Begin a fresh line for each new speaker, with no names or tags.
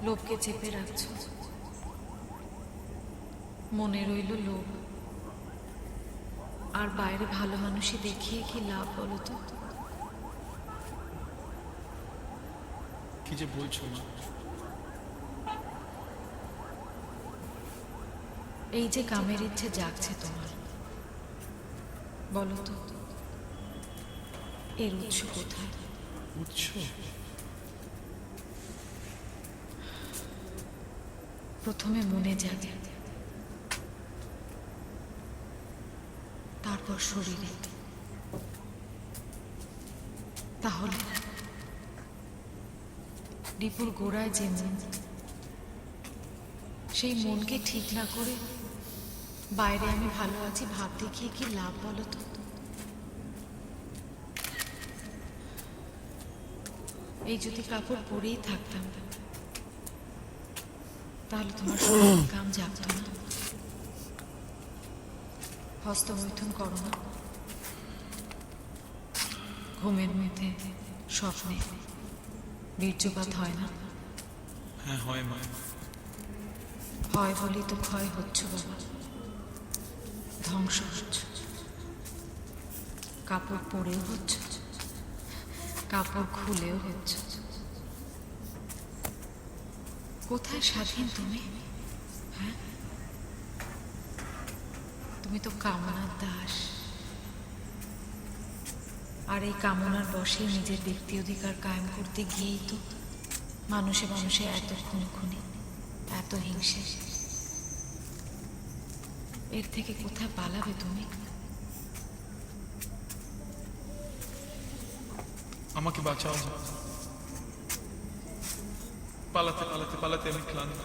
লোভকে চেপে রাখছ, মনে রইল লোভ। আর বাইরে ভালো মানুষই দেখিয়ে কি লাভ বলো তো?
কি যে বলছো মা?
এই যে কামের ইচ্ছে জাগছে তোমার, বলো তো এর উৎস কোথায়?
উৎস?
প্রথমে মনে জাগে, তারপর শরীরে। তাহলে ডিপুর গোড়ায় যে মন, সেই মনকে ঠিক না করে বাইরে আমি ভালো আছি ভাব দেখিয়ে কি লাভ বলো তো? এই যদি কাপড় পরেই থাকতাম, তাহলে তোমার শরীরে কাম জাগত না, হস্তমৈথুন করো না, ঘুমের মধ্যে স্বপ্নে বীর্যপাত হয় না?
হ্যাঁ হয় মা।
হয় বলেই তো ক্ষয় হচ্ছে বাবা, ধ্বংস হচ্ছে। কাপড় পরেও হচ্ছে, কাপড় খুলেও হচ্ছে। কোথায় স্বাধীন তুমি? হ্যাঁ, তুমি তো কামনার দাস। আর এই কামনার বশে নিজের ব্যক্তি অধিকার কায়েম করতে গিয়েই তো মানুষে মানুষে এত খুনোখুনি, এত হিংসে। এর থেকে কোথায় পালাবে তুমি?
আমাকে বাঁচাও। পালাতে পালাতে পালাতে আমি ক্লান্ত।